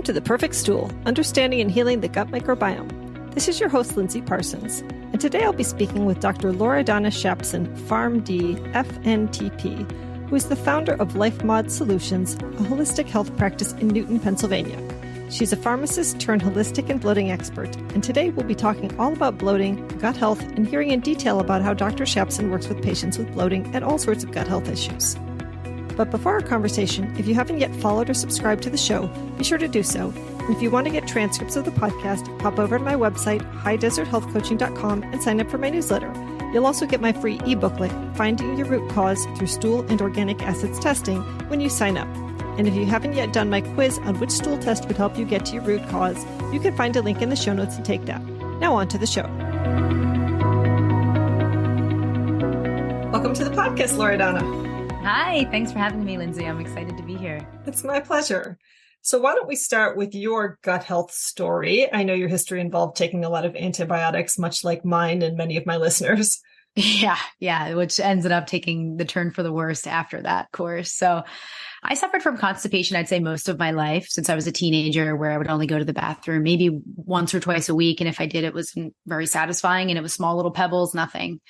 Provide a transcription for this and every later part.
Welcome to The Perfect Stool, Understanding and Healing the Gut Microbiome. This is your host, Lindsay Parsons, and today I'll be speaking with Dr. Loredana Shapson, PharmD, FNTP, who is the founder of LifeMod Solutions, a holistic health practice in Newton, Pennsylvania. She's a pharmacist turned holistic and bloating expert, and today we'll be talking all about bloating, gut health, and hearing in detail about how Dr. Shapson works with patients with bloating and all sorts of gut health issues. But before our conversation, if you haven't yet followed or subscribed to the show, be sure to do so. And if you want to get transcripts of the podcast, hop over to my website, highdeserthealthcoaching.com, and sign up for my newsletter. You'll also get my free e-booklet, Finding Your Root Cause Through Stool and Organic Acids Testing, when you sign up. And if you haven't yet done my quiz on which stool test would help you get to your root cause, you can find a link in the show notes to take that. Now on to the show. Welcome to the podcast, Loredana. Hi, thanks for having me, Lindsay. I'm excited to be here. It's my pleasure. So why don't we start with your gut health story? I know your history involved taking a lot of antibiotics, much like mine and many of my listeners. Yeah, which ended up taking the turn for the worst after that course. So I suffered from constipation, I'd say most of my life since I was a teenager, where I would only go to the bathroom maybe once or twice a week. And if I did, it wasn't very satisfying, and it was small little pebbles, nothing.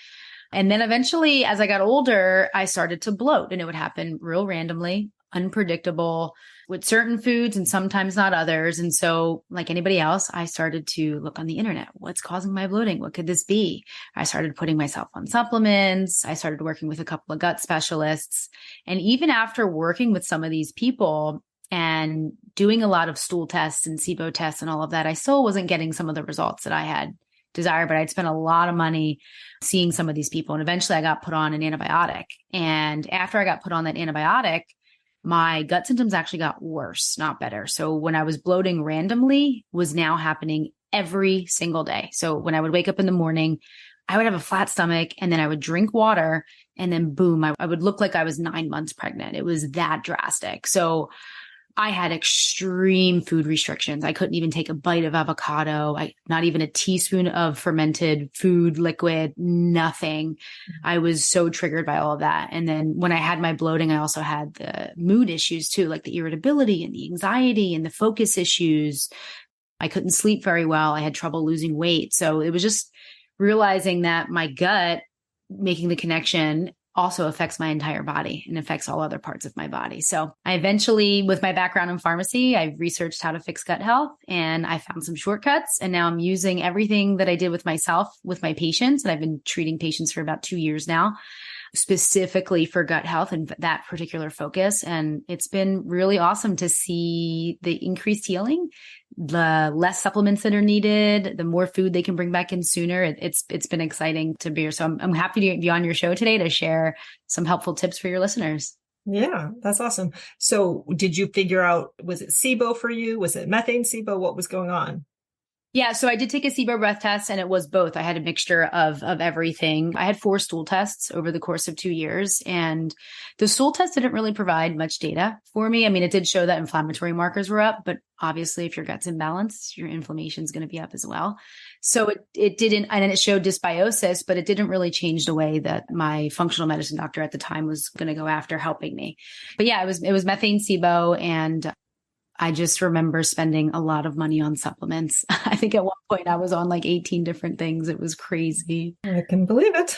And then eventually, as I got older, I started to bloat, and it would happen real randomly, unpredictable, with certain foods and sometimes not others. And so, like anybody else, I started to look on the internet. What's causing my bloating? What could this be? I started putting myself on supplements. I started working with a couple of gut specialists. And even after working with some of these people and doing a lot of stool tests and SIBO tests and all of that, I still wasn't getting some of the results that I had desired, but I'd spent a lot of money seeing some of these people. And eventually I got put on an antibiotic. And after I got put on that antibiotic, my gut symptoms actually got worse, not better. So when I was bloating randomly was now happening every single day. So when I would wake up in the morning, I would have a flat stomach, and then I would drink water, and then boom, I would look like I was 9 months pregnant. It was that drastic. So I had extreme food restrictions. I couldn't even take a bite of avocado, not even a teaspoon of fermented food, liquid, nothing. I was so triggered by all of that. And then when I had my bloating, I also had the mood issues too, like the irritability and the anxiety and the focus issues. I couldn't sleep very well. I had trouble losing weight. So it was just realizing that my gut, making the connection, also affects my entire body and affects all other parts of my body. So I eventually, with my background in pharmacy, I researched how to fix gut health, and I found some shortcuts. And now I'm using everything that I did with myself, with my patients. And I've been treating patients for about 2 years now, specifically for gut health and that particular focus. And it's been really awesome to see the increased healing, the less supplements that are needed, the more food they can bring back in sooner. It's been exciting to be here. So I'm happy to be on your show today to share some helpful tips for your listeners. Yeah, that's awesome. So did you figure out, was it SIBO for you? Was it methane SIBO? What was going on? Yeah, so I did take a SIBO breath test, and it was both. I had a mixture of everything. I had 4 stool tests over the course of 2 years, and the stool test didn't really provide much data for me. I mean, it did show that inflammatory markers were up, but obviously if your gut's imbalanced, your inflammation is going to be up as well. So it didn't, and it showed dysbiosis, but it didn't really change the way that my functional medicine doctor at the time was going to go after helping me. But yeah, it was methane SIBO, and I just remember spending a lot of money on supplements. I think at one point I was on like 18 different things. It was crazy. I can believe it.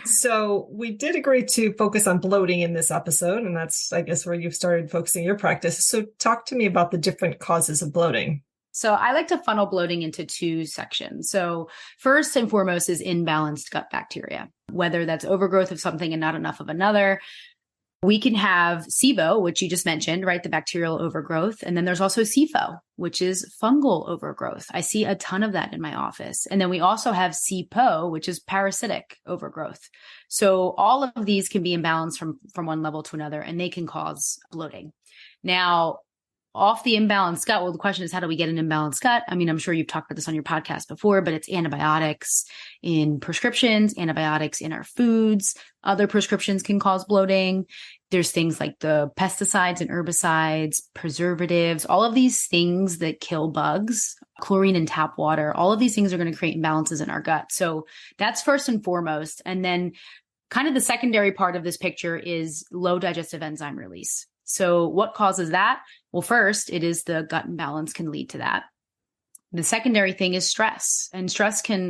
So we did agree to focus on bloating in this episode, and that's, I guess, where you've started focusing your practice. So talk to me about the different causes of bloating. So I like to funnel bloating into 2 sections. So first and foremost is imbalanced gut bacteria, whether that's overgrowth of something and not enough of another. We can have SIBO, which you just mentioned, right? The bacterial overgrowth. And then there's also SIFO, which is fungal overgrowth. I see a ton of that in my office. And then we also have SIPO, which is parasitic overgrowth. So all of these can be imbalanced from one level to another, and they can cause bloating. Now, off the imbalanced gut, well, the question is, how do we get an imbalanced gut? I mean, I'm sure you've talked about this on your podcast before, but it's antibiotics in prescriptions, antibiotics in our foods. Other prescriptions can cause bloating. There's things like the pesticides and herbicides, preservatives, all of these things that kill bugs, chlorine in tap water, all of these things are going to create imbalances in our gut. So that's first and foremost. And then kind of the secondary part of this picture is low digestive enzyme release. So what causes that? Well, first, it is the gut imbalance can lead to that. The secondary thing is stress, and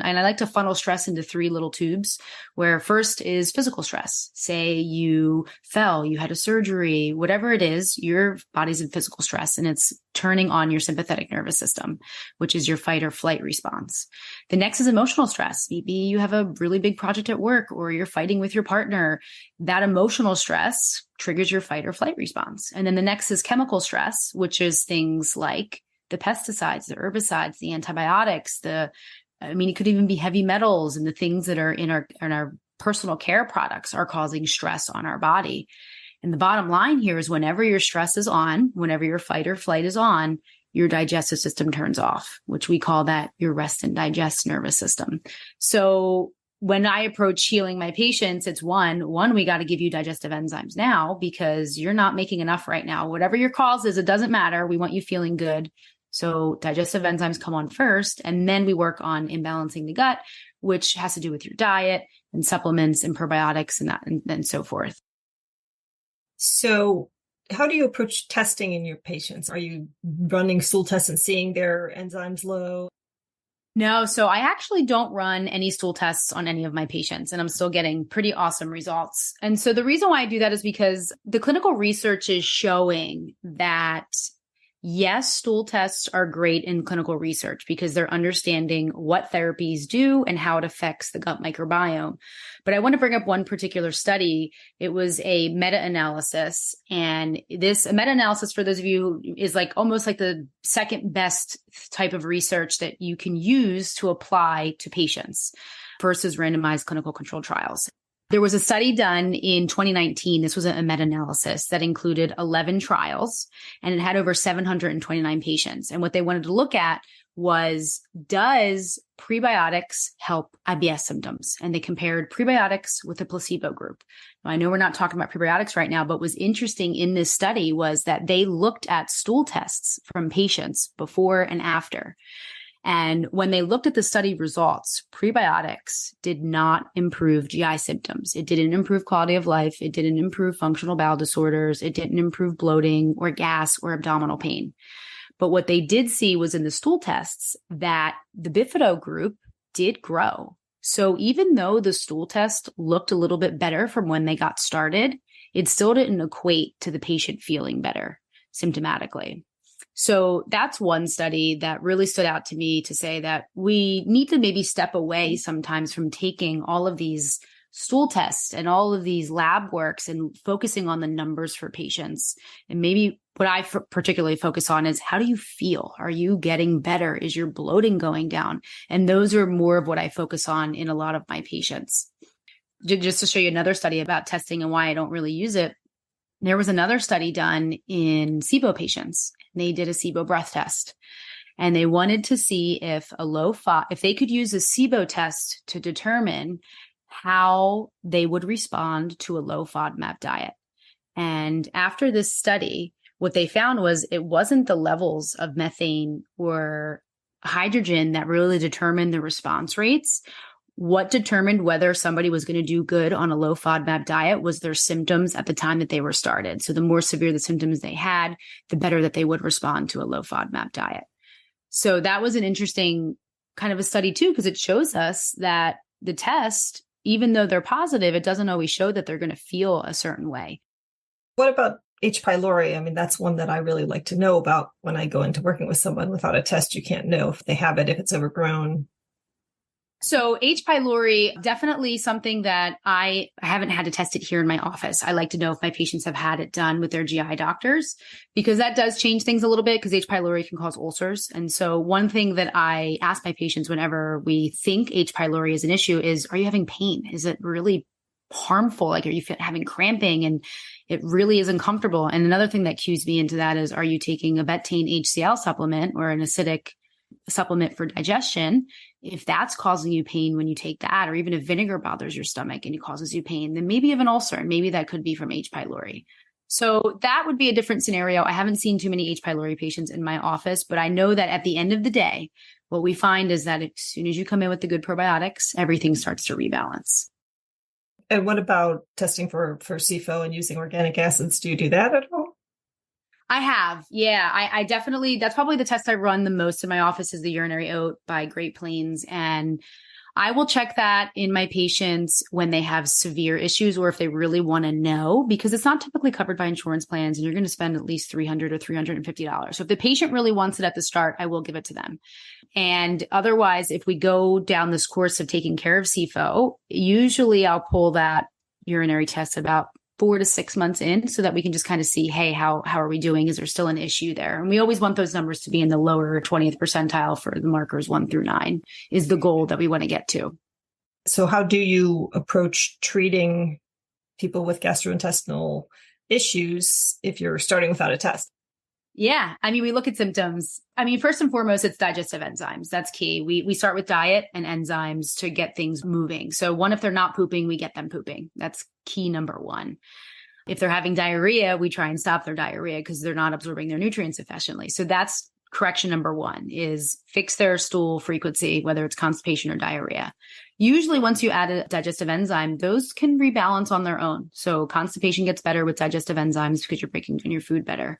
I like to funnel stress into three little tubes, where first is physical stress. Say you fell, you had a surgery, whatever it is, your body's in physical stress and it's turning on your sympathetic nervous system, which is your fight or flight response. The next is emotional stress. Maybe you have a really big project at work or you're fighting with your partner. That emotional stress triggers your fight or flight response. And then the next is chemical stress, which is things like the pesticides, the herbicides, the antibiotics, it could even be heavy metals, and the things that are in our personal care products are causing stress on our body. And the bottom line here is whenever your stress is on, whenever your fight or flight is on, your digestive system turns off, which we call that your rest and digest nervous system. So when I approach healing my patients, it's one, we got to give you digestive enzymes now because you're not making enough right now. Whatever your cause is, it doesn't matter. We want you feeling good. So digestive enzymes come on first, and then we work on imbalancing the gut, which has to do with your diet and supplements and probiotics and so forth. So how do you approach testing in your patients? Are you running stool tests and seeing their enzymes low? No, so I actually don't run any stool tests on any of my patients, and I'm still getting pretty awesome results. And so the reason why I do that is because the clinical research is showing that yes, stool tests are great in clinical research because they're understanding what therapies do and how it affects the gut microbiome. But I want to bring up one particular study. It was a meta-analysis, and a meta-analysis, for those of you, is almost like the second best type of research that you can use to apply to patients versus randomized clinical controlled trials. There was a study done in 2019. This was a meta-analysis that included 11 trials, and it had over 729 patients. And what they wanted to look at was, does prebiotics help IBS symptoms? And they compared prebiotics with a placebo group. Now, I know we're not talking about prebiotics right now, but what was interesting in this study was that they looked at stool tests from patients before and after. And when they looked at the study results, prebiotics did not improve GI symptoms. It didn't improve quality of life. It didn't improve functional bowel disorders. It didn't improve bloating or gas or abdominal pain. But what they did see was in the stool tests that the Bifido group did grow. So even though the stool test looked a little bit better from when they got started, it still didn't equate to the patient feeling better symptomatically. So that's one study that really stood out to me to say that we need to maybe step away sometimes from taking all of these stool tests and all of these lab works and focusing on the numbers for patients. And maybe what I particularly focus on is, how do you feel? Are you getting better? Is your bloating going down? And those are more of what I focus on in a lot of my patients. Just to show you another study about testing and why I don't really use it. There was another study done in SIBO patients. They did a SIBO breath test, and they wanted to see if if they could use a SIBO test to determine how they would respond to a low FODMAP diet. And after this study, what they found was it wasn't the levels of methane or hydrogen that really determined the response rates. What determined whether somebody was going to do good on a low FODMAP diet was their symptoms at the time that they were started. So the more severe the symptoms they had, the better that they would respond to a low FODMAP diet. So that was an interesting kind of a study too, because it shows us that the test, even though they're positive, it doesn't always show that they're going to feel a certain way. What about H. pylori? I mean, that's one that I really like to know about when I go into working with someone. Without a test, you can't know if they have it, if it's overgrown. So H. pylori, definitely something that I haven't had to test it here in my office. I like to know if my patients have had it done with their GI doctors, because that does change things a little bit, because H. pylori can cause ulcers. And so one thing that I ask my patients whenever we think H. pylori is an issue is, are you having pain? Is it really harmful? Are you having cramping and it really is uncomfortable? And another thing that cues me into that is, are you taking a betaine HCl supplement or an acidic supplement for digestion? If that's causing you pain when you take that, or even if vinegar bothers your stomach and it causes you pain, then maybe you have an ulcer, and maybe that could be from H. pylori. So that would be a different scenario. I haven't seen too many H. pylori patients in my office, but I know that at the end of the day, what we find is that as soon as you come in with the good probiotics, everything starts to rebalance. And what about testing for SIFO and using organic acids? Do you do that at all? I have. Yeah, I definitely, that's probably the test I run the most in my office is the urinary oat by Great Plains. And I will check that in my patients when they have severe issues or if they really want to know, because it's not typically covered by insurance plans and you're going to spend at least $300 or $350. So if the patient really wants it at the start, I will give it to them. And otherwise, if we go down this course of taking care of SIFO, usually I'll pull that urinary test about 4 to 6 months in so that we can just kind of see, hey, how are we doing? Is there still an issue there? And we always want those numbers to be in the lower 20th percentile for the markers 1 through 9 is the goal that we want to get to. So how do you approach treating people with gastrointestinal issues if you're starting without a test? Yeah. I mean, we look at symptoms. I mean, first and foremost, it's digestive enzymes. That's key. We start with diet and enzymes to get things moving. So one, if they're not pooping, we get them pooping. That's key number one. If they're having diarrhea, we try and stop their diarrhea because they're not absorbing their nutrients efficiently. So that's correction number one is fix their stool frequency, whether it's constipation or diarrhea. Usually once you add a digestive enzyme, those can rebalance on their own. So constipation gets better with digestive enzymes because you're breaking down your food better.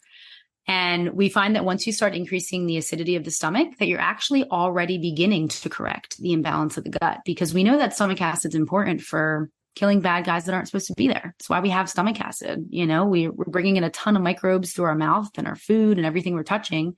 And we find that once you start increasing the acidity of the stomach, that you're actually already beginning to correct the imbalance of the gut, because we know that stomach acid is important for killing bad guys that aren't supposed to be there. That's why we have stomach acid. You know, we're bringing in a ton of microbes through our mouth and our food and everything we're touching.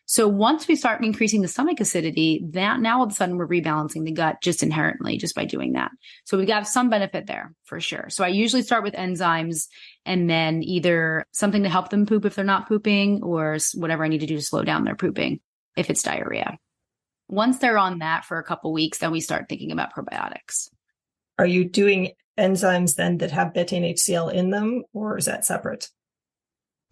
So once we start increasing the stomach acidity, that now all of a sudden we're rebalancing the gut just inherently, just by doing that. So we got some benefit there for sure. So I usually start with enzymes and then either something to help them poop if they're not pooping or whatever I need to do to slow down their pooping if it's diarrhea. Once they're on that for a couple weeks, then we start thinking about probiotics. Are you doing enzymes then that have betaine HCl in them, or is that separate?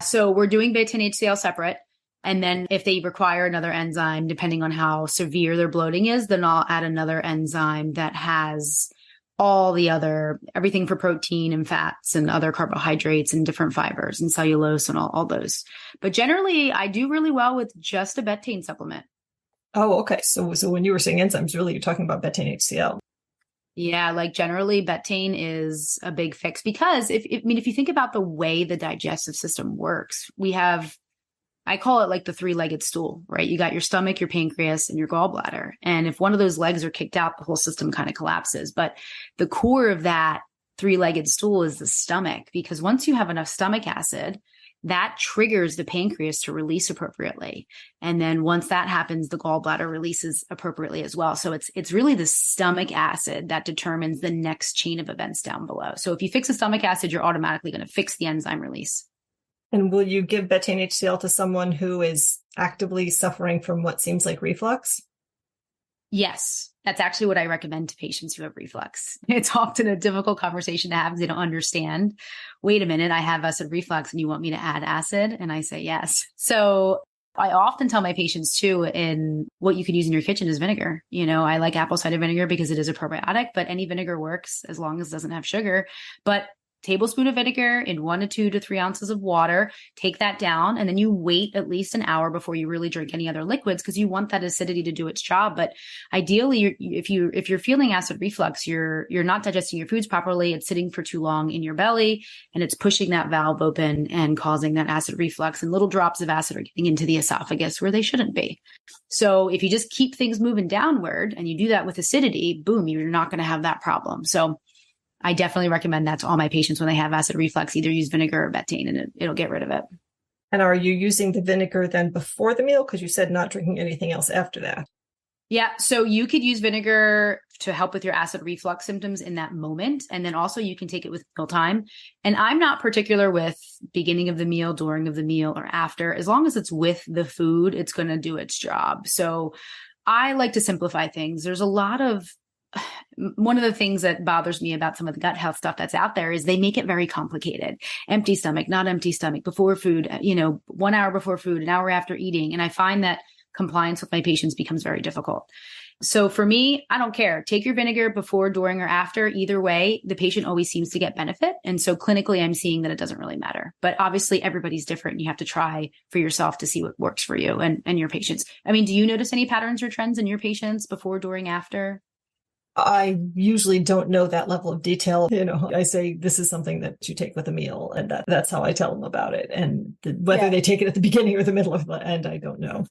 So we're doing betaine HCl separate. And then if they require another enzyme, depending on how severe their bloating is, then I'll add another enzyme that has all the other, everything for protein and fats and other carbohydrates and different fibers and cellulose and all those. But generally, I do really well with just a betaine supplement. Oh, okay. So when you were saying enzymes, really, you're talking about betaine HCl. Yeah, like generally betaine is a big fix because if you think about the way the digestive system works, I call it like the 3-legged stool, right? You got your stomach, your pancreas, and your gallbladder. And if one of those legs are kicked out, the whole system kind of collapses. But the core of that 3-legged stool is the stomach, because once you have enough stomach acid, that triggers the pancreas to release appropriately. And then once that happens, the gallbladder releases appropriately as well. So it's really the stomach acid that determines the next chain of events down below. So if you fix the stomach acid, you're automatically going to fix the enzyme release. And will you give betaine HCl to someone who is actively suffering from what seems like reflux? Yes, that's actually what I recommend to patients who have reflux. It's often a difficult conversation to have because they don't understand. Wait a minute, I have acid reflux and you want me to add acid? And I say yes. So I often tell my patients too, and what you could use in your kitchen is vinegar. You know, I like apple cider vinegar because it is a probiotic, but any vinegar works as long as it doesn't have sugar. But tablespoon of vinegar in 1 to 2 to 3 ounces of water, take that down. And then you wait at least an hour before you really drink any other liquids because you want that acidity to do its job. But ideally, if you're feeling acid reflux, you're not digesting your foods properly. It's sitting for too long in your belly and it's pushing that valve open and causing that acid reflux. And little drops of acid are getting into the esophagus where they shouldn't be. So if you just keep things moving downward and you do that with acidity, boom, you're not going to have that problem. So I definitely recommend that to all my patients when they have acid reflux, either use vinegar or betaine and it'll get rid of it. And are you using the vinegar then before the meal? Because you said not drinking anything else after that. Yeah. So you could use vinegar to help with your acid reflux symptoms in that moment. And then also you can take it with mealtime. And I'm not particular with beginning of the meal, during of the meal, or after. As long as it's with the food, it's going to do its job. So I like to simplify things. There's a lot of one of the things that bothers me about some of the gut health stuff that's out there is they make it very complicated. Empty stomach, not empty stomach, before food, 1 hour before food, an hour after eating. And I find that compliance with my patients becomes very difficult. So for me, I don't care. Take your vinegar before, during, or after. Either way, the patient always seems to get benefit. And so clinically, I'm seeing that it doesn't really matter. But obviously, everybody's different. You have to try for yourself to see what works for you and your patients. I mean, do you notice any patterns or trends in your patients before, during, after? I usually don't know that level of detail. I say this is something that you take with a meal, and that's how I tell them about it. And whether they take it at the beginning or the middle or the end, I don't know.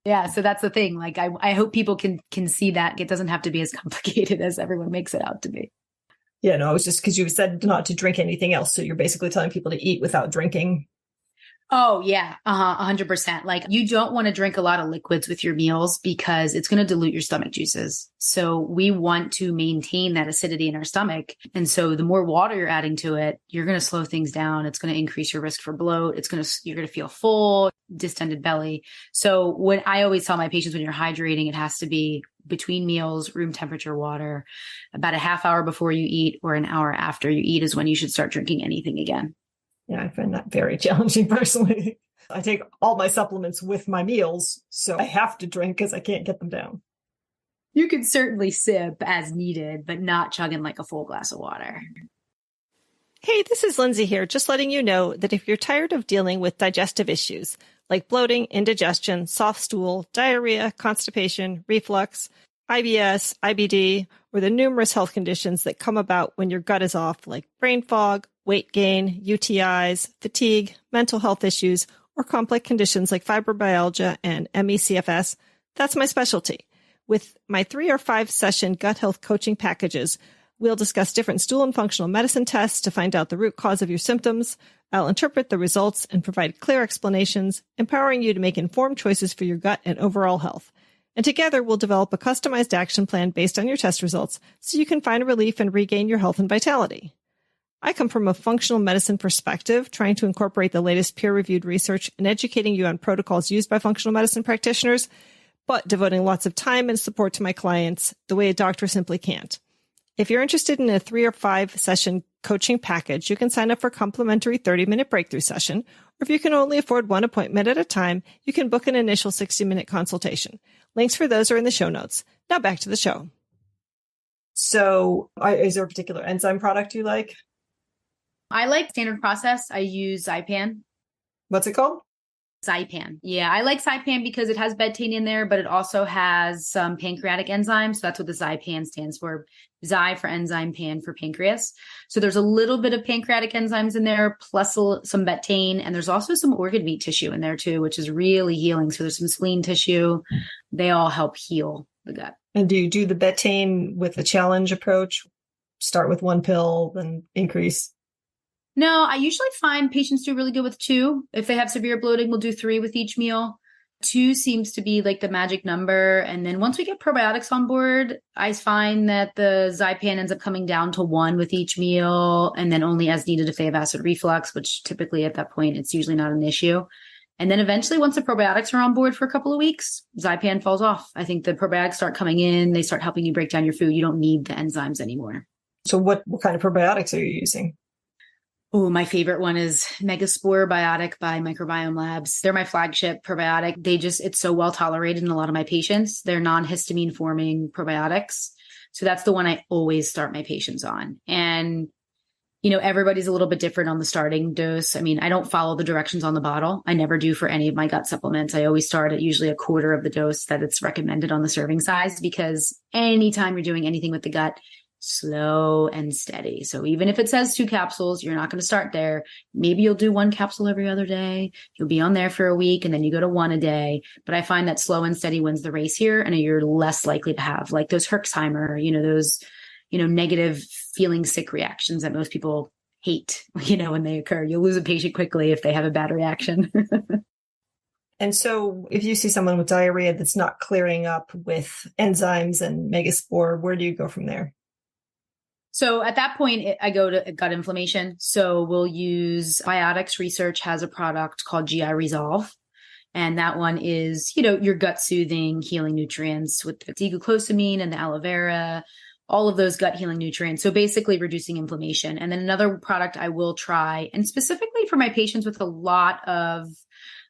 Yeah. So that's the thing. Like, I hope people can see that it doesn't have to be as complicated as everyone makes it out to be. Yeah, no, it was just because you said not to drink anything else. So you're basically telling people to eat without drinking. Oh, yeah. 100%. Like, you don't want to drink a lot of liquids with your meals because it's going to dilute your stomach juices. So we want to maintain that acidity in our stomach. And so the more water you're adding to it, you're going to slow things down. It's going to increase your risk for bloat. You're going to feel full, distended belly. So what I always tell my patients, when you're hydrating, it has to be between meals, room temperature water. About a half hour before you eat or an hour after you eat is when you should start drinking anything again. Yeah, I find that very challenging personally. I take all my supplements with my meals, so I have to drink because I can't get them down. You can certainly sip as needed, but not chugging like a full glass of water. Hey, this is Lindsay here, just letting you know that if you're tired of dealing with digestive issues like bloating, indigestion, soft stool, diarrhea, constipation, reflux, IBS, IBD, or the numerous health conditions that come about when your gut is off, like brain fog, weight gain, UTIs, fatigue, mental health issues, or complex conditions like fibromyalgia and ME/CFS, that's my specialty. With my 3 or 5 session gut health coaching packages, we'll discuss different stool and functional medicine tests to find out the root cause of your symptoms. I'll interpret the results and provide clear explanations, empowering you to make informed choices for your gut and overall health. And together, we'll develop a customized action plan based on your test results so you can find relief and regain your health and vitality. I come from a functional medicine perspective, trying to incorporate the latest peer-reviewed research and educating you on protocols used by functional medicine practitioners, but devoting lots of time and support to my clients the way a doctor simply can't. If you're interested in a 3 or 5 session coaching package, you can sign up for a complimentary 30-minute breakthrough session, or if you can only afford one appointment at a time, you can book an initial 60-minute consultation. Links for those are in the show notes. Now back to the show. So is there a particular enzyme product you like? I like standard process. I use Zypan. What's it called? Zypan. Yeah, I like Zypan because it has betaine in there, but it also has some pancreatic enzymes. So that's what the Zypan stands for. Zy for enzyme, pan for pancreas. So there's a little bit of pancreatic enzymes in there, plus some betaine. And there's also some organ meat tissue in there too, which is really healing. So there's some spleen tissue. They all help heal the gut. And do you do the betaine with a challenge approach? Start with 1 pill, then increase? No, I usually find patients do really good with 2. If they have severe bloating, we'll do 3 with each meal. 2 seems to be like the magic number. And then once we get probiotics on board, I find that the Zypan ends up coming down to 1 with each meal, and then only as needed if they have acid reflux, which typically at that point, it's usually not an issue. And then eventually, once the probiotics are on board for a couple of weeks, Zypan falls off. I think the probiotics start coming in. They start helping you break down your food. You don't need the enzymes anymore. So what kind of probiotics are you using? Oh, my favorite one is Megaspore Biotic by Microbiome Labs. They're my flagship probiotic. It's so well tolerated in a lot of my patients. They're non-histamine forming probiotics. So that's the one I always start my patients on. And, everybody's a little bit different on the starting dose. I mean, I don't follow the directions on the bottle. I never do for any of my gut supplements. I always start at usually a quarter of the dose that it's recommended on the serving size, because anytime you're doing anything with the gut, slow and steady. So even if it says 2 capsules, you're not going to start there. Maybe you'll do 1 capsule every other day. You'll be on there for a week and then you go to 1 a day. But I find that slow and steady wins the race here, and you're less likely to have like those Herxheimer, those, negative feeling sick reactions that most people hate, when they occur. You'll lose a patient quickly if they have a bad reaction. And so if you see someone with diarrhea that's not clearing up with enzymes and Megaspore, where do you go from there? So at that point, I go to gut inflammation. So we'll use Biotics Research has a product called GI Resolve. And that one is, your gut soothing, healing nutrients with the D-glucosamine and the aloe vera, all of those gut healing nutrients. So basically reducing inflammation. And then another product I will try, and specifically for my patients with a lot of,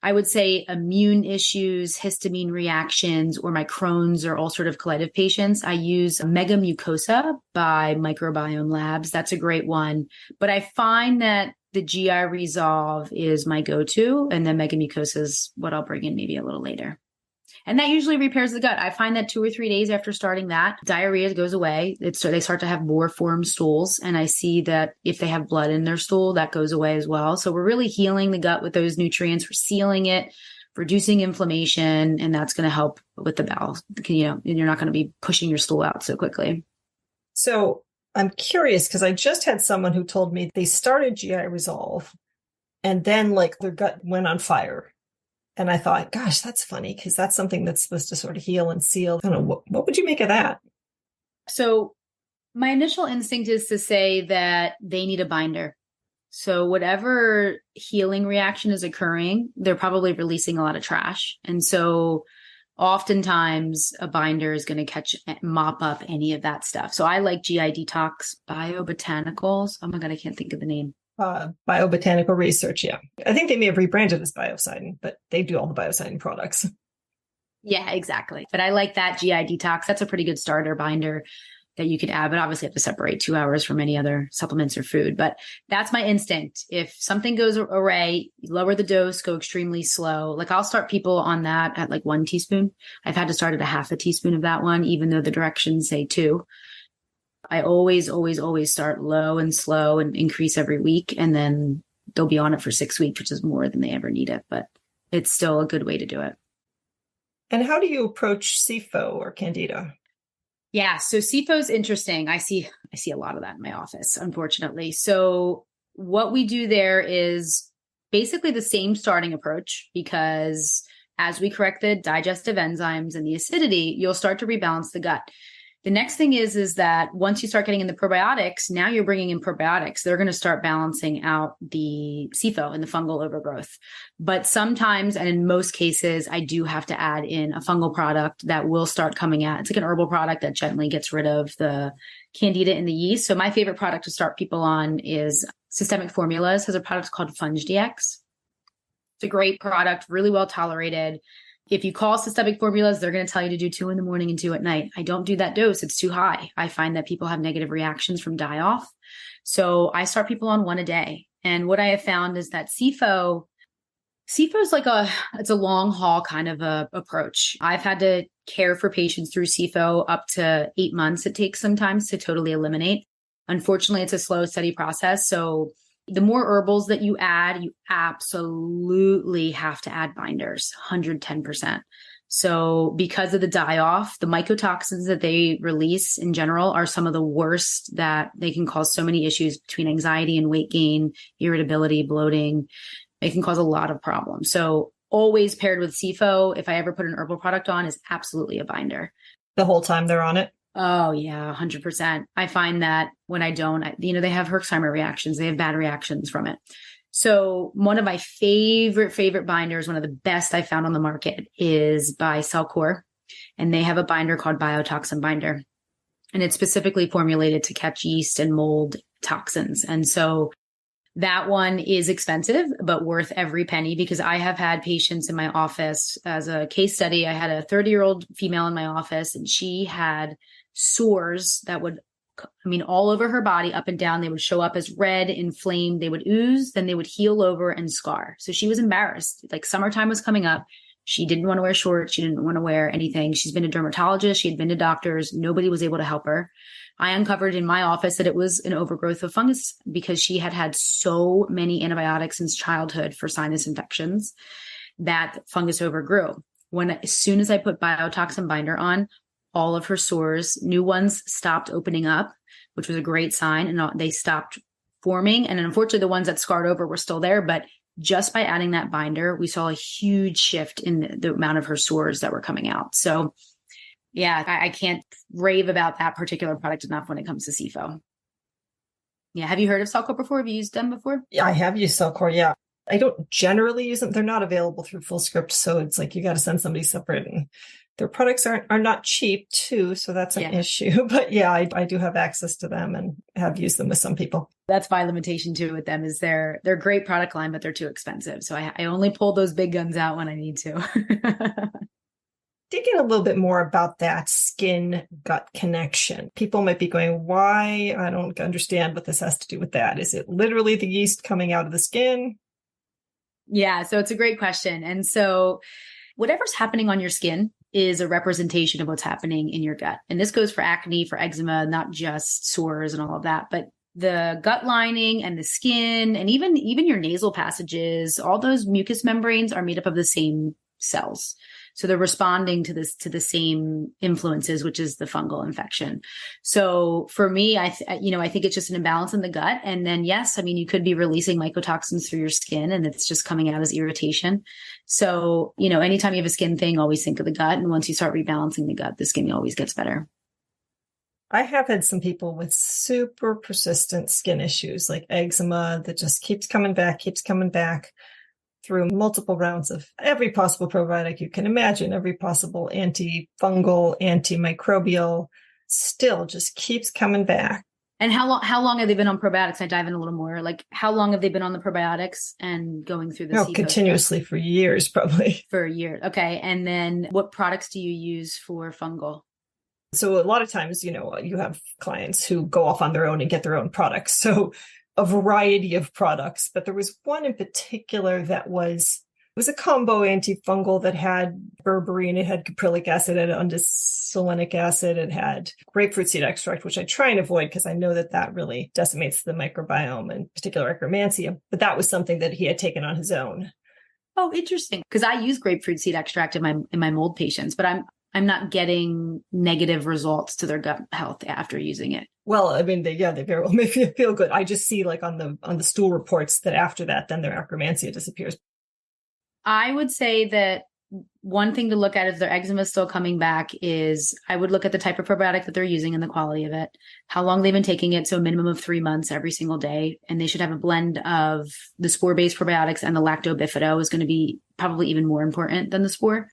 I would say, immune issues, histamine reactions, or my Crohn's or ulcerative colitis patients, I use Mega Mucosa by Microbiome Labs. That's a great one. But I find that the GI Resolve is my go-to, and then Mega Mucosa is what I'll bring in maybe a little later. And that usually repairs the gut. I find that 2 or 3 days after starting that, diarrhea goes away. They start to have more formed stools. And I see that if they have blood in their stool, that goes away as well. So we're really healing the gut with those nutrients. We're sealing it, reducing inflammation, and that's going to help with the bowel. And you're not going to be pushing your stool out so quickly. So I'm curious because I just had someone who told me they started GI Resolve and then their gut went on fire. And I thought, gosh, that's funny because that's something that's supposed to sort of heal and seal. I don't know, what would you make of that? So my initial instinct is to say that they need a binder. So whatever healing reaction is occurring, they're probably releasing a lot of trash. And so oftentimes a binder is going to mop up any of that stuff. So I like GI Detox Biobotanicals. Oh my God, I can't think of the name. Biobotanical Research, yeah. I think they may have rebranded as Biocidin, but they do all the Biocidin products. Yeah, exactly. But I like that GI Detox. That's a pretty good starter binder that you could add, but obviously have to separate 2 hours from any other supplements or food. But that's my instinct. If something goes awry, lower the dose, go extremely slow. I'll start people on that at 1 teaspoon. I've had to start at a half a teaspoon of that one, even though the directions say 2. I always start low and slow and increase every week. And then they'll be on it for 6 weeks, which is more than they ever need it. But it's still a good way to do it. And how do you approach SIFO or Candida? Yeah. So SIFO is interesting. I see a lot of that in my office, unfortunately. So what we do there is basically the same starting approach, because as we correct the digestive enzymes and the acidity, you'll start to rebalance the gut. The next thing is that once you start getting in the probiotics, now you're bringing in probiotics. They're going to start balancing out the SIFO and the fungal overgrowth. But sometimes, and in most cases, I do have to add in a fungal product that will start coming out. It's like an herbal product that gently gets rid of the candida and the yeast. So my favorite product to start people on is Systemic Formulas has a product called Funge DX. It's a great product, really well tolerated. If you call Systemic Formulas, they're going to tell you to do 2 in the morning and 2 at night. I don't do that dose. It's too high. I find that people have negative reactions from die-off. So I start people on 1 a day. And what I have found is that SIFO is it's a long haul kind of a approach. I've had to care for patients through SIFO up to 8 months. It takes sometimes to totally eliminate. Unfortunately, it's a slow, steady process. So the more herbals that you add, you absolutely have to add binders, 110%. So because of the die-off, the mycotoxins that they release in general are some of the worst, that they can cause so many issues between anxiety and weight gain, irritability, bloating. It can cause a lot of problems. So always paired with SIFO, if I ever put an herbal product on, is absolutely a binder. The whole time they're on it? Oh yeah, 100%. I find that when I don't, they have Herxheimer reactions. They have bad reactions from it. So one of my favorite binders, one of the best I found on the market, is by Cellcore. And they have a binder called Biotoxin Binder. And it's specifically formulated to catch yeast and mold toxins. And so that one is expensive, but worth every penny, because I have had patients in my office. As a case study, I had a 30-year-old female in my office, and she had sores that would, all over her body, up and down. They would show up as red, inflamed, they would ooze, then they would heal over and scar. So she was embarrassed. Summertime was coming up. She didn't want to wear shorts. She didn't want to wear anything. She's been to dermatologists. She had been to doctors. Nobody was able to help her. I uncovered in my office that it was an overgrowth of fungus, because she had had so many antibiotics since childhood for sinus infections that fungus overgrew. As soon as I put Biotoxin Binder on, all of her sores, new ones, stopped opening up, which was a great sign, and they stopped forming. And unfortunately, the ones that scarred over were still there. But just by adding that binder, we saw a huge shift in the amount of her sores that were coming out. So yeah, I can't rave about that particular product enough when it comes to SIFO. Yeah. Have you heard of Cellcore before? Have you used them before? Yeah, I have used Cellcore. Yeah. I don't generally use them. They're not available through FullScript. So it's you got to send somebody separate, and their products are not cheap too. So that's an issue. But yeah, I do have access to them and have used them with some people. That's my limitation too with them, is they're a great product line, but they're too expensive. So I only pull those big guns out when I need to. Dig in a little bit more about that skin gut connection. People might be going, why? I don't understand what this has to do with that. Is it literally the yeast coming out of the skin? Yeah, so it's a great question. And so whatever's happening on your skin is a representation of what's happening in your gut. And this goes for acne, for eczema, not just sores and all of that, but the gut lining and the skin and even your nasal passages, all those mucous membranes are made up of the same cells. So they're responding to the same influences, which is the fungal infection. So for me, I think it's just an imbalance in the gut. And then, yes, I mean, you could be releasing mycotoxins through your skin and it's just coming out as irritation. So, anytime you have a skin thing, always think of the gut. And once you start rebalancing the gut, the skin always gets better. I have had some people with super persistent skin issues like eczema that just keeps coming back through multiple rounds of every possible probiotic you can imagine, every possible antifungal, antimicrobial, still just keeps coming back. And how long have they been on probiotics? I dive in a little more. Like, how long have they been on the probiotics and going through the SIBO continuously stuff? For years, probably. For a year. Okay. And then what products do you use for fungal? So a lot of times, you have clients who go off on their own and get their own products. So a variety of products, but there was one in particular that was a combo antifungal that had berberine, it had caprylic acid, it had undecylenic acid, it had grapefruit seed extract, which I try and avoid because I know that really decimates the microbiome, in particular Akkermansia. But that was something that he had taken on his own. Oh, interesting. Because I use grapefruit seed extract in my mold patients, but I'm not getting negative results to their gut health after using it. Well, I mean, they very well make you feel good. I just see like on the stool reports that after that, then their Akkermansia disappears. I would say that one thing to look at if their eczema is still coming back is I would look at the type of probiotic that they're using and the quality of it, how long they've been taking it. So a minimum of 3 months every single day. And they should have a blend of the spore-based probiotics, and the lactobifido is going to be probably even more important than the spore.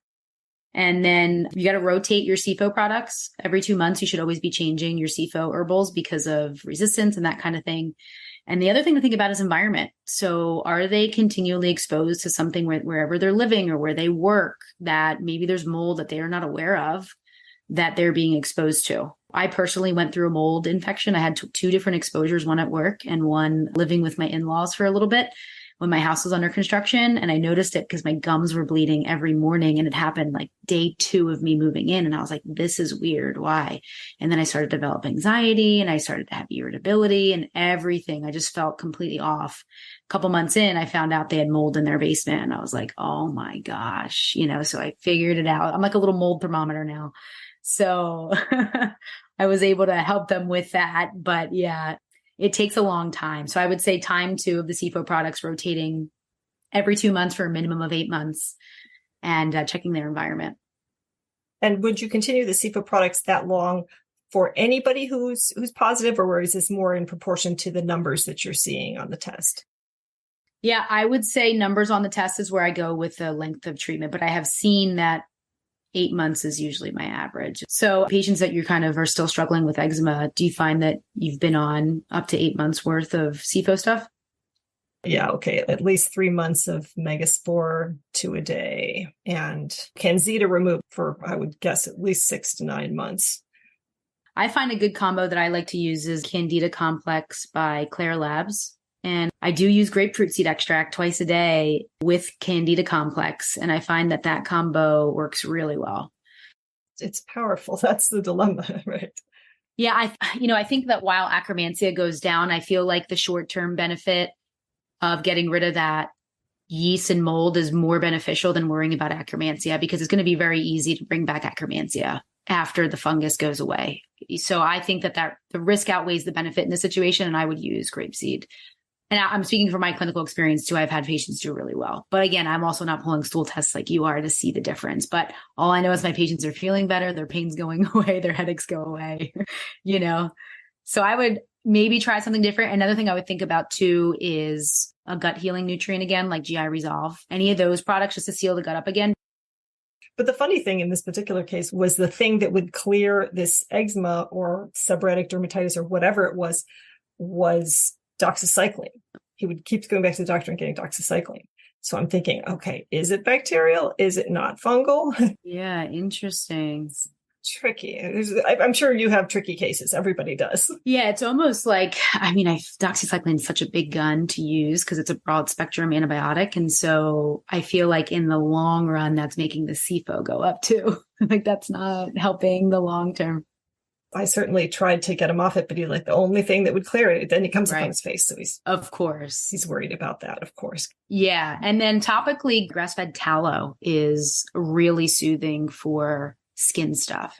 And then you got to rotate your SIFO products. Every 2 months, you should always be changing your SIFO herbals because of resistance and that kind of thing. And the other thing to think about is environment. So are they continually exposed to something wherever they're living or where they work, that maybe there's mold that they are not aware of that they're being exposed to? I personally went through a mold infection. I had two different exposures, one at work and one living with my in-laws for a little bit when my house was under construction. And I noticed it because my gums were bleeding every morning, and it happened like day 2 of me moving in. And I was like, this is weird. Why? And then I started to develop anxiety and I started to have irritability and everything. I just felt completely off. A couple months in, I found out they had mold in their basement. And I was like, oh my gosh, so I figured it out. I'm like a little mold thermometer now. So I was able to help them with that. But yeah, it takes a long time. So I would say time 2 of the SIFO products rotating every 2 months for a minimum of 8 months, and checking their environment. And would you continue the SIFO products that long for anybody who's positive, or is this more in proportion to the numbers that you're seeing on the test? Yeah, I would say numbers on the test is where I go with the length of treatment, but I have seen that 8 months is usually my average. So patients that you kind of are still struggling with eczema, do you find that you've been on up to 8 months worth of SIFO stuff? Yeah, okay. At least 3 months of Megaspore 2 a day and Candida removed for, I would guess, at least 6 to 9 months. I find a good combo that I like to use is Candida Complex by Claire Labs. And I do use grapefruit seed extract twice a day with Candida Complex. And I find that combo works really well. It's powerful. That's the dilemma, right? Yeah. I think that while Akkermansia goes down, I feel like the short-term benefit of getting rid of that yeast and mold is more beneficial than worrying about Akkermansia, because it's going to be very easy to bring back Akkermansia after the fungus goes away. So I think that the risk outweighs the benefit in this situation, and I would use grapeseed. And I'm speaking from my clinical experience too. I've had patients do really well. But again, I'm also not pulling stool tests like you are to see the difference. But all I know is my patients are feeling better. Their pain's going away. Their headaches go away, So I would maybe try something different. Another thing I would think about too is a gut healing nutrient again, like GI Resolve. Any of those products just to seal the gut up again. But the funny thing in this particular case was the thing that would clear this eczema or seborrheic dermatitis or whatever it was doxycycline. He would keep going back to the doctor and getting doxycycline. So I'm thinking, okay, is it bacterial? Is it not fungal? Yeah, interesting. Tricky. I'm sure you have tricky cases. Everybody does. Yeah, it's almost like, doxycycline is such a big gun to use because it's a broad spectrum antibiotic. And so I feel like in the long run, that's making the CFO go up too. Like that's not helping the long term. I certainly tried to get him off it, but he's like the only thing that would clear it. Then he comes up on his face. So of course, he's worried about that, of course. Yeah. And then topically, grass-fed tallow is really soothing for skin stuff.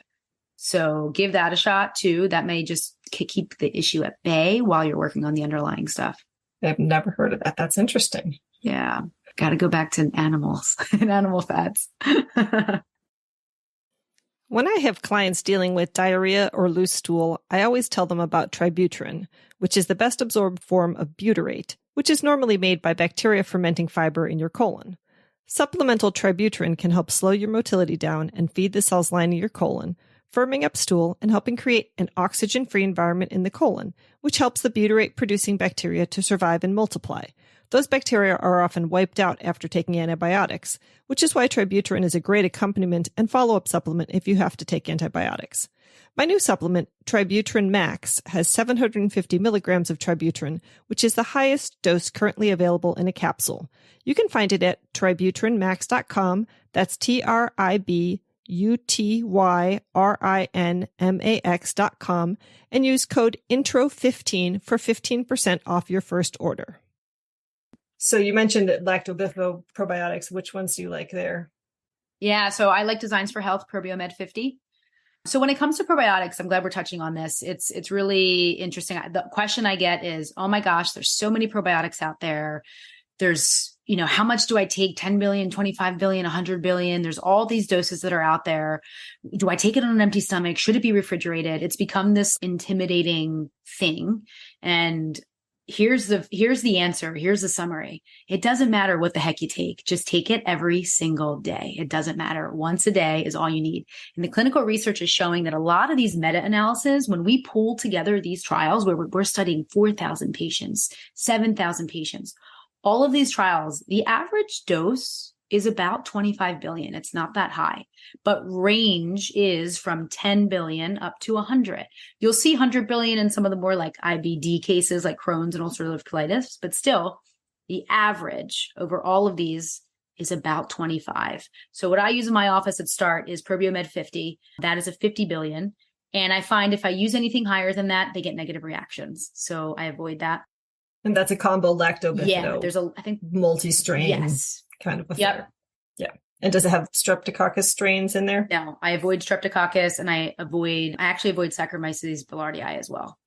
So give that a shot too. That may just keep the issue at bay while you're working on the underlying stuff. I've never heard of that. That's interesting. Yeah. Got to go back to animals and animal fats. When I have clients dealing with diarrhea or loose stool, I always tell them about tributrin, which is the best absorbed form of butyrate, which is normally made by bacteria fermenting fiber in your colon. Supplemental tributrin can help slow your motility down and feed the cells lining your colon, firming up stool and helping create an oxygen-free environment in the colon, which helps the butyrate-producing bacteria to survive and multiply. Those bacteria are often wiped out after taking antibiotics, which is why tributrin is a great accompaniment and follow-up supplement if you have to take antibiotics. My new supplement, Tributrin Max, has 750 milligrams of tributrin, which is the highest dose currently available in a capsule. You can find it at tributrinmax.com. That's TRIBUTYRINMAX.com, and use code INTRO15 for 15% off your first order. So you mentioned lactobifidobacterial probiotics. Which ones do you like there? Yeah, so I like Designs for Health ProbioMed 50. So when it comes to probiotics, I'm glad we're touching on this. It's really interesting. The question I get is, oh my gosh, there's so many probiotics out there. There's, how much do I take? 10 billion, 25 billion, 100 billion. There's all these doses that are out there. Do I take it on an empty stomach? Should it be refrigerated? It's become this intimidating thing. And here's the answer. Here's the summary. It doesn't matter what the heck you take. Just take it every single day. It doesn't matter. Once a day is all you need. And the clinical research is showing that a lot of these meta-analyses, when we pull together these trials where we're studying 4,000 patients, 7,000 patients, all of these trials, the average dose is about 25 billion. It's not that high, but range is from 10 billion up to 100. You'll see 100 billion in some of the more like IBD cases like Crohn's and ulcerative colitis, but still the average over all of these is about 25. So what I use in my office at Start is ProbioMed 50. That is a 50 billion. And I find if I use anything higher than that, they get negative reactions. So I avoid that. And that's a combo lactobifidobacterial. Yeah, there's I think multi-strain. Yes. Kind of affair. Yep. Yeah. And does it have streptococcus strains in there? No, I avoid streptococcus and I actually avoid Saccharomyces boulardii as well.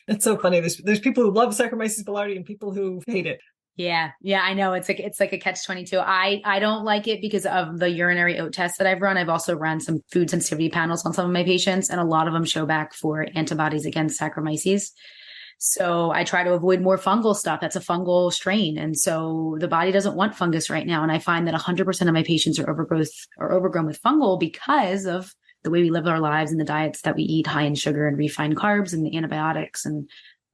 It's so funny. There's people who love Saccharomyces boulardii and people who hate it. Yeah. Yeah, I know. It's like a catch-22. I don't like it because of the urinary oat test that I've run. I've also run some food sensitivity panels on some of my patients, and a lot of them show back for antibodies against Saccharomyces. So I try to avoid more fungal stuff. That's a fungal strain. And so the body doesn't want fungus right now. And I find that 100% of my patients are overgrown with fungal because of the way we live our lives and the diets that we eat high in sugar and refined carbs and the antibiotics and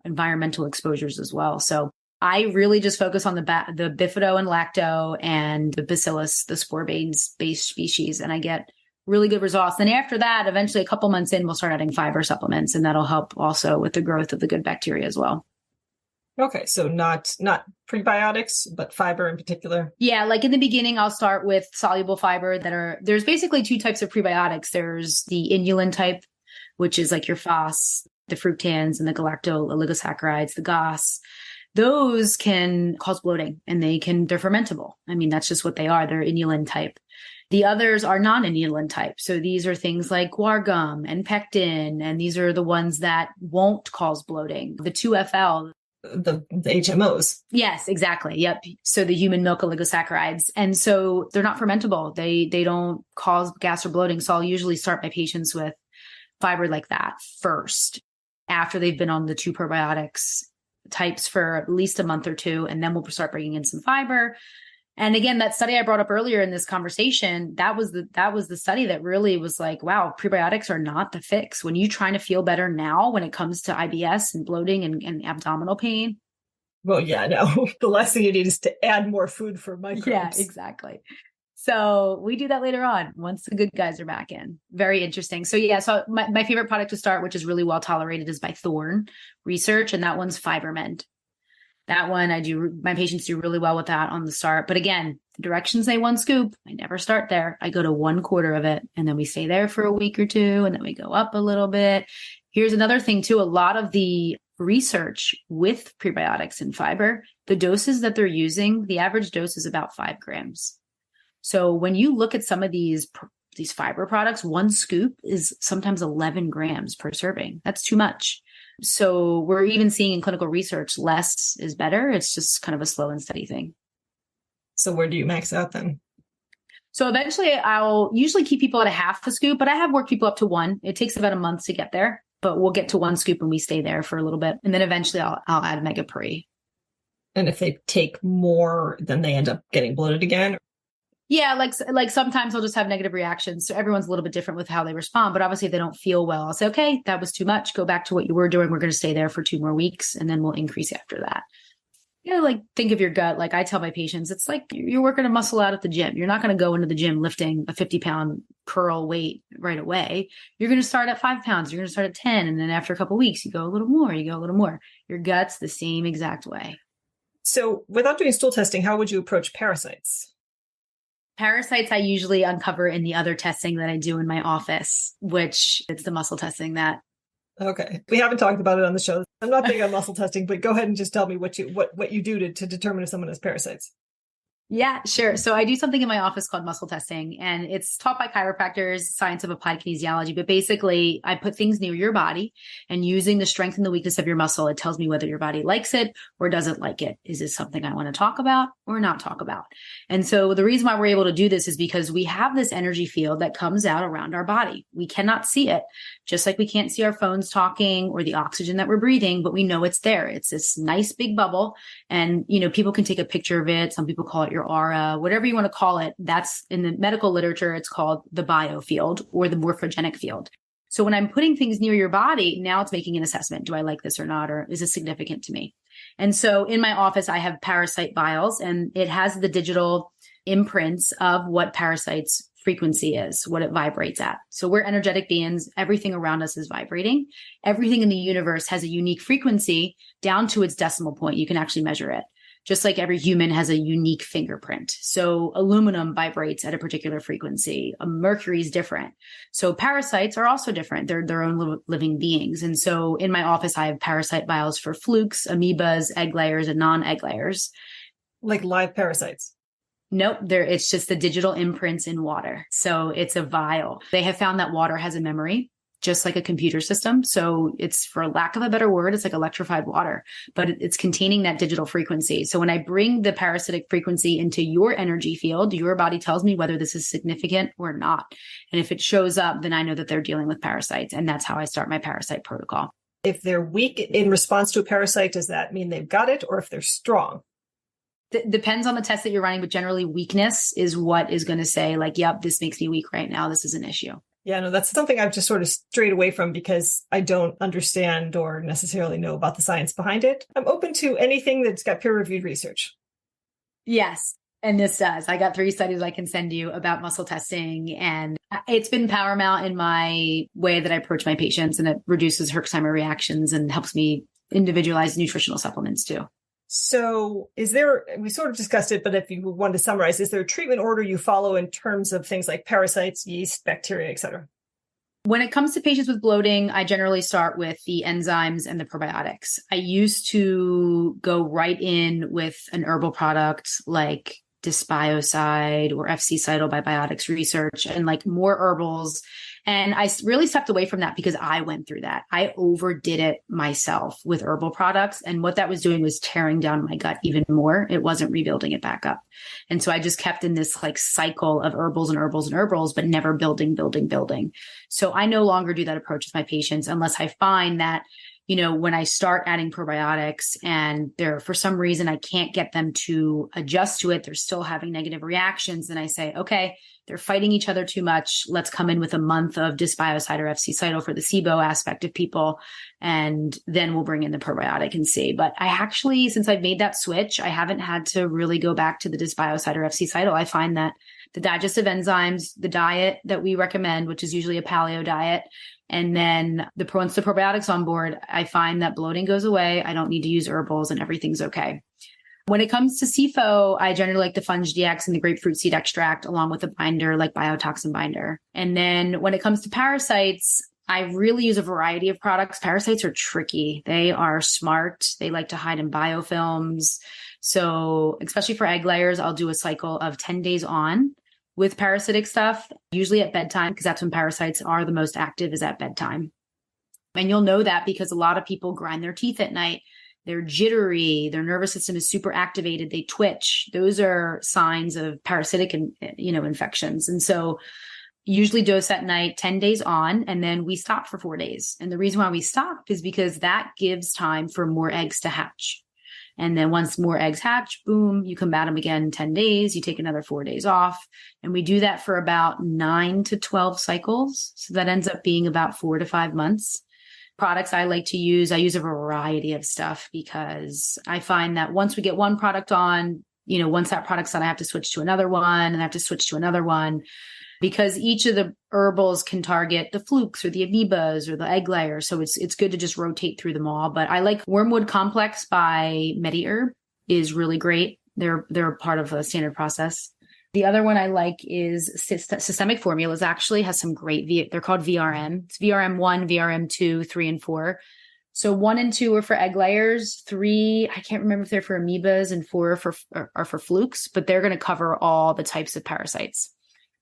environmental exposures as well. So I really just focus on the bifido and lacto and the bacillus, the spore-based species, and I get really good results. Then after that, eventually a couple months in, we'll start adding fiber supplements, and that'll help also with the growth of the good bacteria as well. Okay. So not prebiotics, but fiber in particular. Yeah. Like in the beginning, I'll start with soluble fiber there's basically two types of prebiotics. There's the inulin type, which is like your FOS, the fructans and the galacto-oligosaccharides, the GOS. Those can cause bloating and they're fermentable. I mean, that's just what they are. They're inulin type. The others are non-inulin type. So these are things like guar gum and pectin, and these are the ones that won't cause bloating. The 2FL. The HMOs. Yes, exactly. Yep. So the human milk oligosaccharides. And so they're not fermentable. They don't cause gas or bloating. So I'll usually start my patients with fiber like that first, after they've been on the two probiotics types for at least a month or two. And then we'll start bringing in some fiber. And again, that study I brought up earlier in this conversation, that was the study that really was like, wow, prebiotics are not the fix. When you're trying to feel better now, when it comes to IBS and bloating and abdominal pain. Well, yeah, no, the last thing you need is to add more food for microbes. Yeah, exactly. So we do that later on once the good guys are back in. Very interesting. So yeah, so my favorite product to start, which is really well tolerated, is by Thorne Research. And that one's FiberMend. That one my patients do really well with that on the start. But again, the directions say 1 scoop. I never start there. I go to 1/4 of it, and then we stay there for a week or two, and then we go up a little bit. Here's another thing too. A lot of the research with prebiotics and fiber, the doses that they're using, the average dose is about 5 grams. So when you look at some of these fiber products, 1 scoop is sometimes 11 grams per serving. That's too much. So we're even seeing in clinical research, less is better. It's just kind of a slow and steady thing. So where do you max out then? So eventually I'll usually keep people at a 1/2 scoop, but I have worked people up to 1. It takes about a month to get there, but we'll get to 1 scoop and we stay there for a little bit. And then eventually I'll add Megapre. And if they take more, then they end up getting bloated again? Yeah, like sometimes I'll just have negative reactions. So everyone's a little bit different with how they respond. But obviously, if they don't feel well, I'll say, okay, that was too much. Go back to what you were doing. We're going to stay there for 2 more weeks, and then we'll increase after that. Like think of your gut. Like I tell my patients, it's like you're working a muscle out at the gym. You're not going to go into the gym lifting a 50-pound curl weight right away. You're going to start at 5 pounds. You're going to start at 10. And then after a couple of weeks, you go a little more, Your gut's the same exact way. So without doing stool testing, how would you approach parasites? Parasites, I usually uncover in the other testing that I do in my office, which it's the muscle testing that. Okay. We haven't talked about it on the show. I'm not big on muscle testing, but go ahead and just tell me what you do to determine if someone has parasites. Yeah, sure. So I do something in my office called muscle testing, and it's taught by chiropractors, science of applied kinesiology. But basically, I put things near your body, and using the strength and the weakness of your muscle, it tells me whether your body likes it or doesn't like it. Is this something I want to talk about or not talk about? And so the reason why we're able to do this is because we have this energy field that comes out around our body. We cannot see it, just like we can't see our phones talking or the oxygen that we're breathing, but we know it's there. It's this nice big bubble, and people can take a picture of it. Some people call it your aura, whatever you want to call it. That's in the medical literature, it's called the biofield or the morphogenic field. So when I'm putting things near your body, now it's making an assessment. Do I like this or not? Or is it significant to me? And so in my office, I have parasite vials, and it has the digital imprints of what parasites frequency is, what it vibrates at. So we're energetic beings. Everything around us is vibrating. Everything in the universe has a unique frequency down to its decimal point. You can actually measure it. Just like every human has a unique fingerprint. So aluminum vibrates at a particular frequency. Mercury is different. So parasites are also different. They're their own living beings. And so in my office, I have parasite vials for flukes, amoebas, egg layers, and non-egg layers. Like live parasites? Nope. It's just the digital imprints in water. So it's a vial. They have found that water has a memory, just like a computer system. So it's, for lack of a better word, it's like electrified water, but it's containing that digital frequency. So when I bring the parasitic frequency into your energy field, your body tells me whether this is significant or not. And if it shows up, then I know that they're dealing with parasites. And that's how I start my parasite protocol. If they're weak in response to a parasite, does that mean they've got it? Or if they're strong? Depends on the test that you're running, but generally weakness is what is going to say like, yep, this makes me weak right now. This is an issue. Yeah, no, that's something I've just sort of strayed away from because I don't understand or necessarily know about the science behind it. I'm open to anything that's got peer-reviewed research. Yes. And this does. I got 3 studies I can send you about muscle testing, and it's been paramount in my way that I approach my patients, and it reduces Herxheimer reactions and helps me individualize nutritional supplements too. So we sort of discussed it, but if you want to summarize, is there a treatment order you follow in terms of things like parasites, yeast, bacteria, et cetera? When it comes to patients with bloating, I generally start with the enzymes and the probiotics. I used to go right in with an herbal product like Demystified or FC Cytal by Biotics Research, and like more herbals. And I really stepped away from that because I went through that. I overdid it myself with herbal products. And what that was doing was tearing down my gut even more. It wasn't rebuilding it back up. And so I just kept in this like cycle of herbals and herbals and herbals, but never building. So I no longer do that approach with my patients unless I find that, when I start adding probiotics and for some reason, I can't get them to adjust to it, they're still having negative reactions. Then I say, okay, they're fighting each other too much. Let's come in with a month of Demystified or FC Cytal for the SIBO aspect of people. And then we'll bring in the probiotic and see. But I actually, since I've made that switch, I haven't had to really go back to the Demystified or FC Cytal. I find that the digestive enzymes, the diet that we recommend, which is usually a paleo diet, and then once the probiotics on board, I find that bloating goes away. I don't need to use herbals and everything's okay. When it comes to SIFO, I generally like the Funge DX and the grapefruit seed extract along with a binder like biotoxin binder. And then when it comes to parasites, I really use a variety of products. Parasites are tricky. They are smart. They like to hide in biofilms. So especially for egg layers, I'll do a cycle of 10 days on with parasitic stuff, usually at bedtime, because that's when parasites are the most active, is at bedtime. And you'll know that because a lot of people grind their teeth at night. They're jittery. Their nervous system is super activated. They twitch. Those are signs of parasitic, infections. And so usually dose at night, 10 days on, and then we stop for 4 days. And the reason why we stop is because that gives time for more eggs to hatch. And then once more eggs hatch, boom, you combat them again in 10 days. You take another 4 days off. And we do that for about 9 to 12 cycles. So that ends up being about 4 to 5 months. Products I like to use, I use a variety of stuff because I find that once we get one product on, once that product's on, I have to switch to another one and I have to switch to another one because each of the herbals can target the flukes or the amoebas or the egg layer. So it's good to just rotate through them all. But I like Wormwood Complex by MediHerb is really great. They're part of a standard process. The other one I like is Systemic Formulas, actually has some great, they're called VRM. It's VRM1, VRM2, 3, and 4. So 1 and 2 are for egg layers. 3, I can't remember if they're for amoebas, and 4 are for flukes, but they're going to cover all the types of parasites.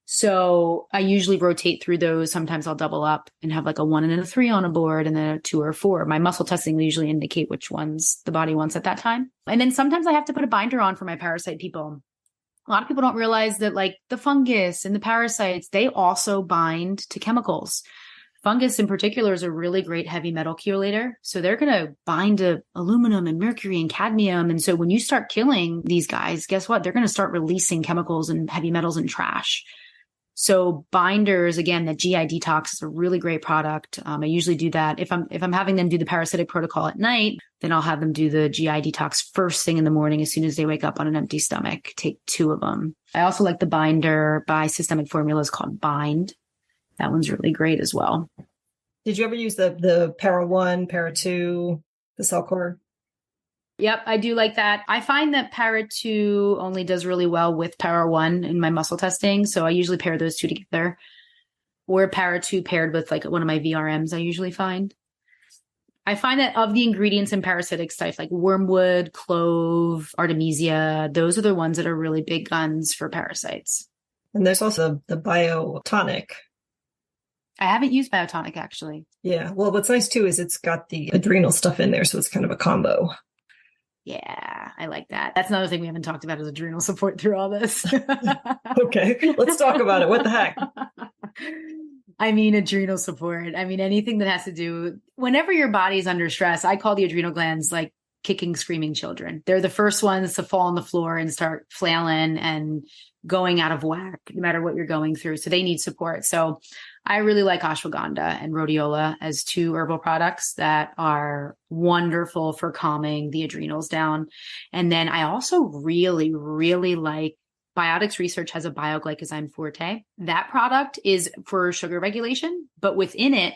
So I usually rotate through those. Sometimes I'll double up and have like a 1 and a 3 on a board and then a 2 or 4. My muscle testing will usually indicate which ones the body wants at that time. And then sometimes I have to put a binder on for my parasite people. A lot of people don't realize that like the fungus and the parasites, they also bind to chemicals. Fungus in particular is a really great heavy metal chelator. So they're going to bind to aluminum and mercury and cadmium. And so when you start killing these guys, guess what? They're going to start releasing chemicals and heavy metals and trash. So binders, again, the GI Detox is a really great product. I usually do that. If I'm having them do the parasitic protocol at night, then I'll have them do the GI Detox first thing in the morning as soon as they wake up on an empty stomach. Take 2 of them. I also like the binder by Systemic Formulas called Bind. That one's really great as well. Did you ever use the Para 1, Para 2, the Cellcore? Yep, I do like that. I find that Para 2 only does really well with Para 1 in my muscle testing. So I usually pair those 2 together. Or Para 2 paired with like one of my VRMs, I usually find. I find that of the ingredients in parasitic stuff, like wormwood, clove, artemisia, those are the ones that are really big guns for parasites. And there's also the biotonic. I haven't used biotonic, actually. Yeah. Well, what's nice too is it's got the adrenal stuff in there. So it's kind of a combo. Yeah, I like that. That's another thing we haven't talked about is adrenal support through all this. Okay, let's talk about it. What the heck? I mean, adrenal support. I mean, anything that has to do, whenever your body's under stress, I call the adrenal glands like kicking, screaming children. They're the first ones to fall on the floor and start flailing and going out of whack, no matter what you're going through. So they need support. So I really like ashwagandha and rhodiola as 2 herbal products that are wonderful for calming the adrenals down. And then I also really, really like Biotics Research has a bioglycozyme forte. That product is for sugar regulation, but within it,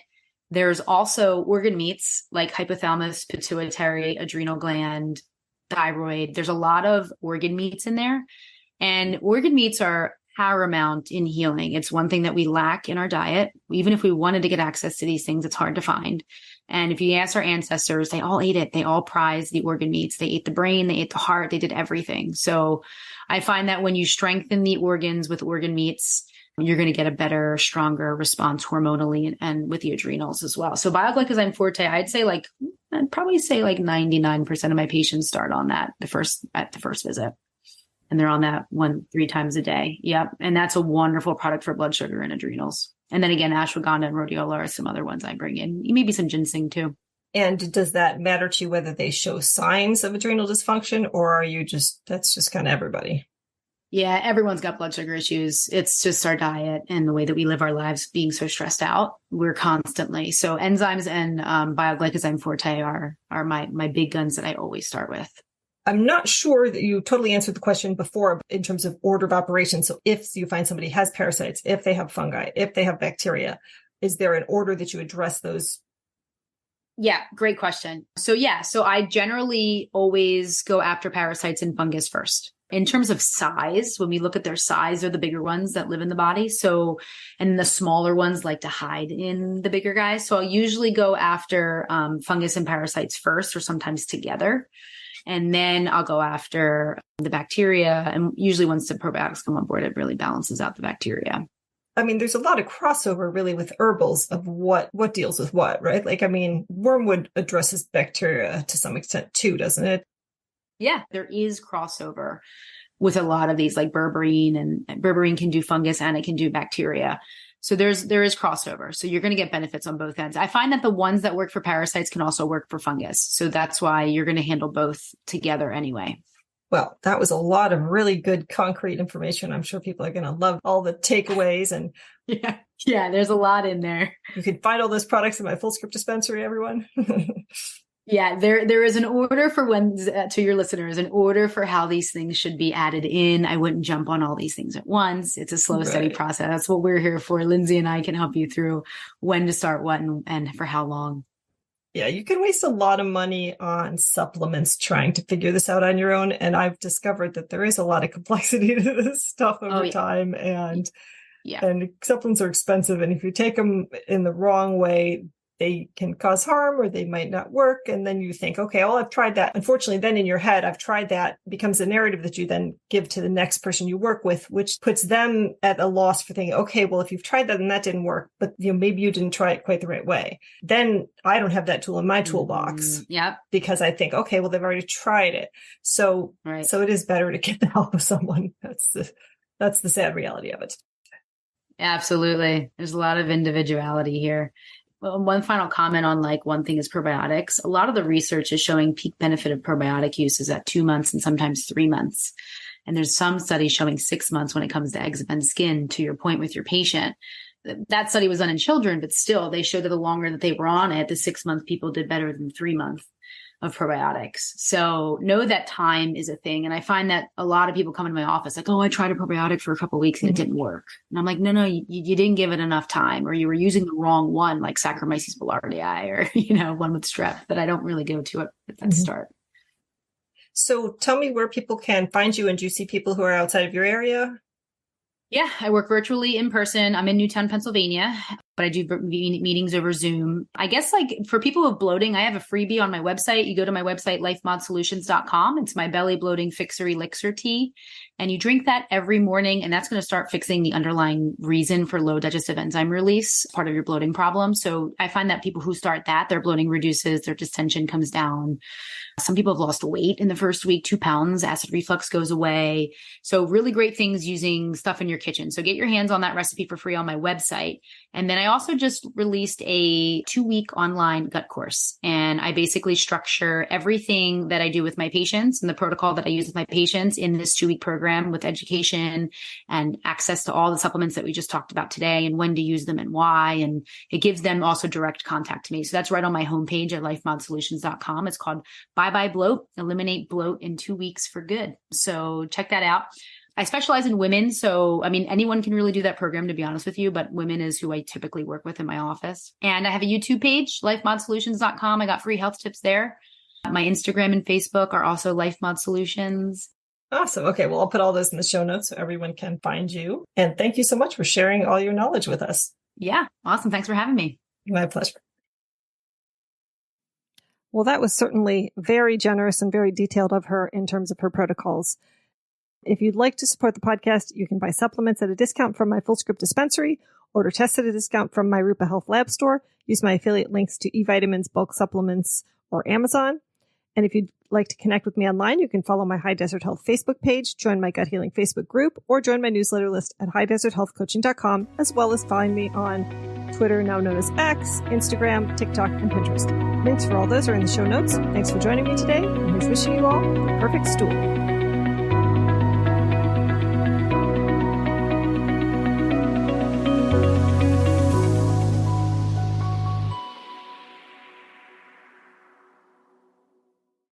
there's also organ meats like hypothalamus, pituitary, adrenal gland, thyroid. There's a lot of organ meats in there. And organ meats are paramount in healing. It's one thing that we lack in our diet. Even if we wanted to get access to these things, it's hard to find. And if you ask our ancestors, they all ate it. They all prized the organ meats. They ate the brain, they ate the heart, they did everything. So I find that when you strengthen the organs with organ meats, you're going to get a better, stronger response hormonally and with the adrenals as well. So bioglycozyme forte, I'd probably say 99% of my patients start on that at the first visit. And they're on that 3 times a day. Yep. And that's a wonderful product for blood sugar and adrenals. And then again, ashwagandha and rhodiola are some other ones I bring in. Maybe some ginseng too. And does that matter to you whether they show signs of adrenal dysfunction, or are you that's just kind of everybody? Yeah, everyone's got blood sugar issues. It's just our diet and the way that we live our lives being so stressed out. We're constantly. So enzymes and bioglycozyme forte are my big guns that I always start with. I'm not sure that you totally answered the question before in terms of order of operation. So if you find somebody has parasites, if they have fungi, if they have bacteria, is there an order that you address those? Yeah, great question. So I generally always go after parasites and fungus first. In terms of size, when we look at their size, they're the bigger ones that live in the body. So, and the smaller ones like to hide in the bigger guys. So I'll usually go after fungus and parasites first, or sometimes together. And then I'll go after the bacteria. And usually once the probiotics come on board, it really balances out the bacteria. I mean, there's a lot of crossover really with herbals of what deals with what, right? Like, I mean, wormwood addresses bacteria to some extent too, doesn't it? Yeah, there is crossover with a lot of these, like berberine, and berberine can do fungus and it can do bacteria. So there is crossover. So you're going to get benefits on both ends. I find that the ones that work for parasites can also work for fungus. So that's why you're going to handle both together anyway. Well, that was a lot of really good concrete information. I'm sure people are going to love all the takeaways. And yeah, there's a lot in there. You can find all those products in my full script dispensary, everyone. Yeah, there is an order for when, to your listeners, an order for how these things should be added in. I wouldn't jump on all these things at once. It's a slow, steady process. That's what we're here for. Lindsay and I can help you through when to start what and for how long. Yeah, you can waste a lot of money on supplements trying to figure this out on your own. And I've discovered that there is a lot of complexity to this stuff over time. And supplements are expensive. And if you take them in the wrong way, they can cause harm or they might not work. And then you think, okay, well, I've tried that. Unfortunately, then in your head, I've tried that becomes a narrative that you then give to the next person you work with, which puts them at a loss for thinking, okay, well, if you've tried that and that didn't work, but maybe you didn't try it quite the right way. Then I don't have that tool in my toolbox. Because I think, okay, well, they've already tried it. So it is better to get the help of someone. That's the sad reality of it. Absolutely. There's a lot of individuality here. Well, one final comment on one thing is probiotics. A lot of the research is showing peak benefit of probiotic use is at 2 months and sometimes 3 months. And there's some studies showing 6 months when it comes to eczema and skin, to your point with your patient. That study was done in children, but still they showed that the longer that they were on it, the 6 month people did better than 3 months of probiotics. So know that time is a thing. And I find that a lot of people come into my office like, oh, I tried a probiotic for a couple of weeks and it didn't work. And I'm like, no, you didn't give it enough time, or you were using the wrong one, like Saccharomyces boulardii, or, one with strep that I don't really go to at that start. So tell me where people can find you, and do you see people who are outside of your area? Yeah, I work virtually in person. I'm in Newtown, Pennsylvania, but I do meetings over Zoom. I guess for people with bloating, I have a freebie on my website. You go to my website, lifemodsolutions.com. It's my belly bloating fixer elixir tea. And you drink that every morning, and that's going to start fixing the underlying reason for low digestive enzyme release, part of your bloating problem. So I find that people who start that, their bloating reduces, their distension comes down. Some people have lost weight in the first week, 2 pounds, acid reflux goes away. So really great things using stuff in your kitchen. So get your hands on that recipe for free on my website. And then I also just released a 2-week online gut course. And I basically structure everything that I do with my patients and the protocol that I use with my patients in this 2-week program, with education and access to all the supplements that we just talked about today and when to use them and why. And it gives them also direct contact to me. So that's right on my homepage at lifemodsolutions.com. It's called Bye Bye Bloat, Eliminate Bloat in 2 weeks for good. So check that out. I specialize in women. So, anyone can really do that program, to be honest with you, but women is who I typically work with in my office. And I have a YouTube page, lifemodsolutions.com. I got free health tips there. My Instagram and Facebook are also lifemodsolutions. Awesome. Okay. Well, I'll put all those in the show notes so everyone can find you. And thank you so much for sharing all your knowledge with us. Yeah. Awesome. Thanks for having me. My pleasure. Well, that was certainly very generous and very detailed of her in terms of her protocols. If you'd like to support the podcast, you can buy supplements at a discount from my Full Script dispensary, order tests at a discount from my Rupa Health Lab store, use my affiliate links to eVitamins, bulk supplements, or Amazon. And if you'd like to connect with me online, you can follow my High Desert Health Facebook page, join my Gut Healing Facebook group, or join my newsletter list at highdeserthealthcoaching.com, as well as find me on Twitter, now known as X, Instagram, TikTok, and Pinterest. Links for all those are in the show notes. Thanks for joining me today, and here's wishing you all a perfect stool.